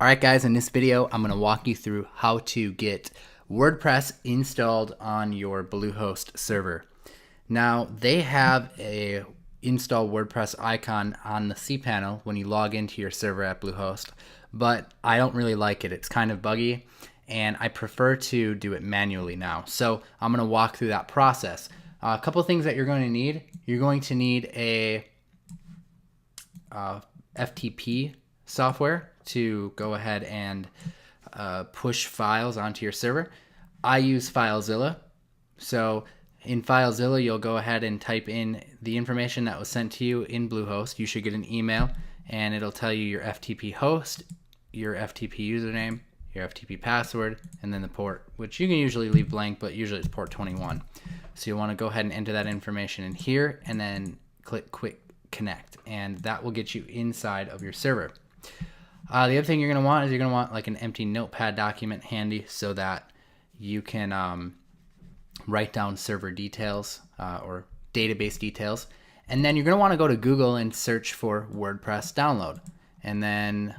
Alright guys, in this video I'm going to walk you through how to get WordPress installed on your Bluehost server. Now they have a install WordPress icon on the cPanel when you log into your server at Bluehost, but I don't really like it. It's kind of buggy and I prefer to do it manually now. So I'm going to walk through that process. A couple of things that you're going to need. You're going to need a FTP software to go ahead and push files onto your server. I use FileZilla. So in FileZilla, you'll go ahead and type in the information that was sent to you in Bluehost. You should get an email and it'll tell you your FTP host, your FTP username, your FTP password, and then the port, which you can usually leave blank, but usually it's port 21. So you'll want to go ahead and enter that information in here and then click Quick Connect, and that will get you inside of your server. The other thing you're going to want is you're going to want like an empty notepad document handy so that you can write down server details or database details. And then you're going to want to go to Google and search for WordPress download. And then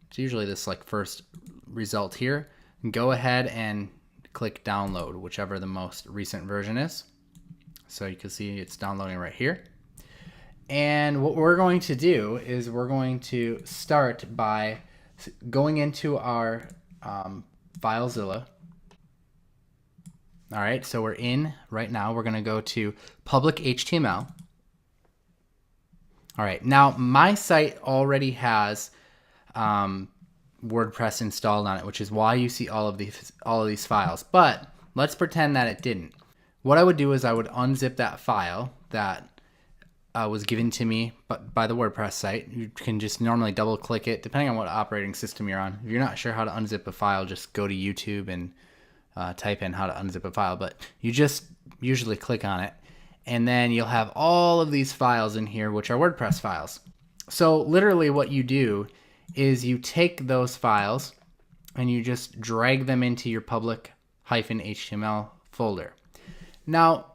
it's usually this like first result here. Go ahead and click download, whichever the most recent version is. So you can see it's downloading right here. And what we're going to do is we're going to start by going into our FileZilla. All right, so we're in right now. We're going to go to public HTML. All right, now my site already has WordPress installed on it, which is why you see all of these files. But let's pretend that it didn't. What I would do is I would unzip that file that was given to me by the WordPress site. You can just normally double click it depending on what operating system you're on. If you're not sure how to unzip a file, just go to YouTube and type in how to unzip a file, but you just usually click on it and then you'll have all of these files in here which are WordPress files. So literally what you do is you take those files and you just drag them into your public-html folder. Now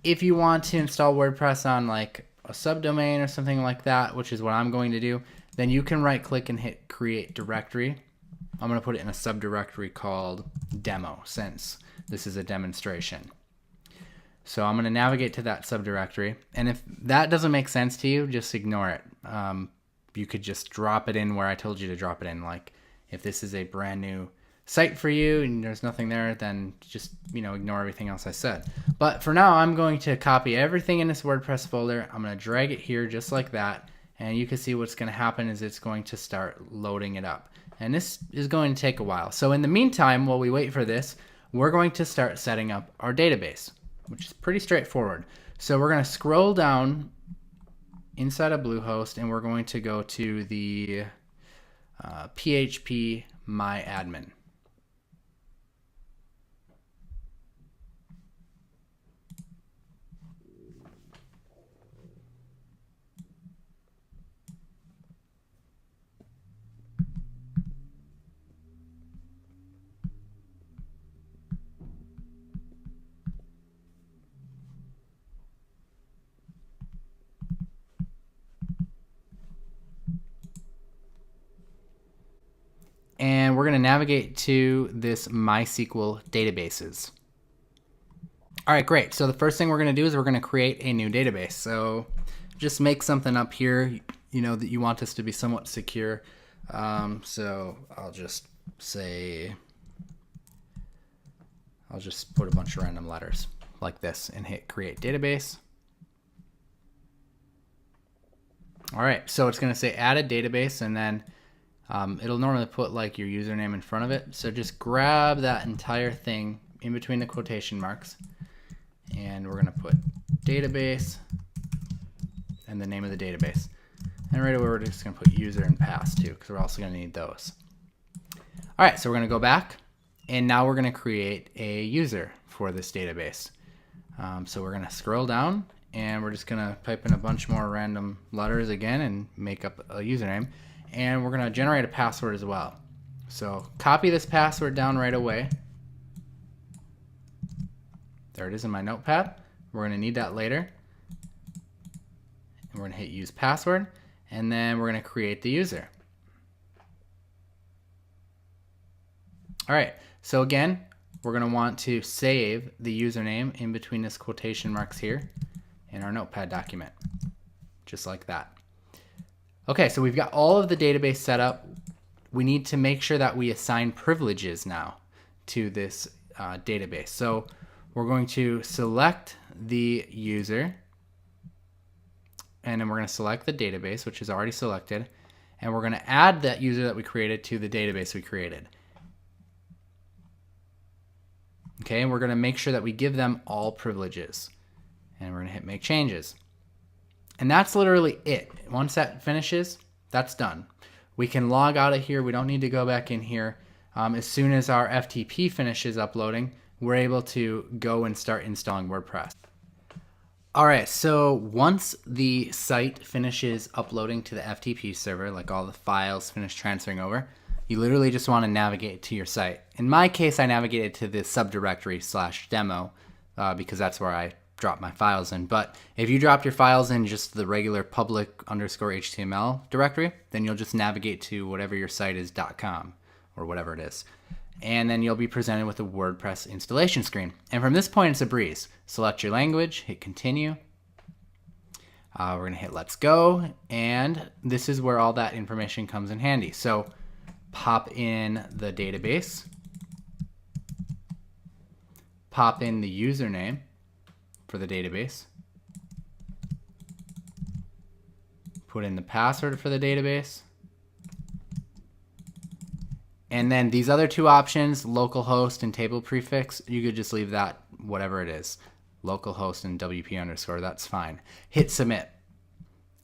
if you want to install WordPress on like a subdomain or something like that, which is what I'm going to do, then you can right click and hit create directory. I'm going to put it in a subdirectory called demo since this is a demonstration. So I'm going to navigate to that subdirectory, and if that doesn't make sense to you, just ignore it. You could just drop it in where I told you to drop it in. Like if this is a brand new site for you and there's nothing there, then just ignore everything else I said. But for now, I'm going to copy everything in this WordPress folder. I'm going to drag it here just like that, and you can see what's going to happen is it's going to start loading it up, and this is going to take a while. So in the meantime, while we wait for this, we're going to start setting up our database, which is pretty straightforward. So we're going to scroll down inside of Bluehost and we're going to go to the PHP My Admin. And we're going to navigate to this MySQL databases. All right, great. So the first thing we're going to do is we're going to create a new database. So just make something up here, that you want this to be somewhat secure. So I'll just put a bunch of random letters like this and hit create database. All right, so it's going to say add a database, and then it'll normally put like your username in front of it. So just grab that entire thing in between the quotation marks, and we're going to put database and the name of the database. And right away we're just going to put user and pass too, because we're also going to need those. All right, so we're going to go back, and now we're going to create a user for this database. So we're going to scroll down, and we're just going to type in a bunch more random letters again and make up a username. And we're going to generate a password as well. So copy this password down right away. There it is in my notepad. We're going to need that later. And we're going to hit use password, and then we're going to create the user. All right, so again, we're going to want to save the username in between this quotation marks here in our Notepad document, just like that. Okay, so we've got all of the database set up. We need to make sure that we assign privileges now to this database. So we're going to select the user, and then we're going to select the database, which is already selected, and we're going to add that user that we created to the database we created. Okay, and we're going to make sure that we give them all privileges, and we're going to hit make changes. And that's literally it. Once that finishes, that's done. We can log out of here. We don't need to go back in here. As soon as our FTP finishes uploading, we're able to go and start installing WordPress. All right, so once the site finishes uploading to the FTP server, like all the files finish transferring over, you literally just want to navigate to your site. In my case, I navigated to the subdirectory /demo because that's where I drop my files in. But if you dropped your files in just the regular public_HTML directory, then you'll just navigate to whatever your site is .com or whatever it is. And then you'll be presented with a WordPress installation screen. And from this point, it's a breeze. Select your language, hit continue. We're going to hit let's go. And this is where all that information comes in handy. So pop in the database, pop in the username for the database, put in the password for the database, and then these other two options, localhost and table prefix, you could just leave that whatever it is. Localhost and WP_, that's fine. Hit submit.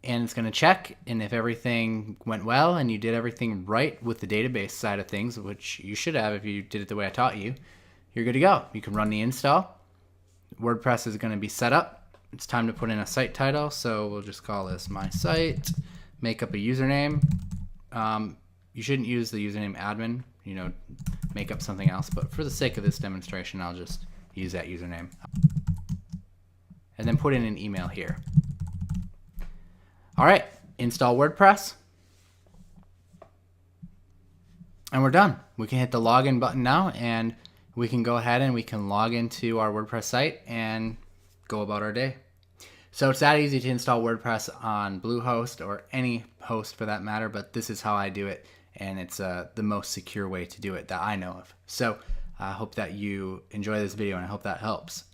And it's going to check, and if everything went well and you did everything right with the database side of things, which you should have if you did it the way I taught you, you're good to go. You can run the install. WordPress is going to be set up. It's time to put in a site title, so we'll just call this my site. Make up a username. You shouldn't use the username admin, make up something else, but for the sake of this demonstration, I'll just use that username. And then put in an email here. All right, install WordPress. And we're done. We can hit the login button now, and we can go ahead and we can log into our WordPress site and go about our day. So it's that easy to install WordPress on Bluehost or any host for that matter, but this is how I do it, and it's the most secure way to do it that I know of. So I hope that you enjoy this video, and I hope that helps.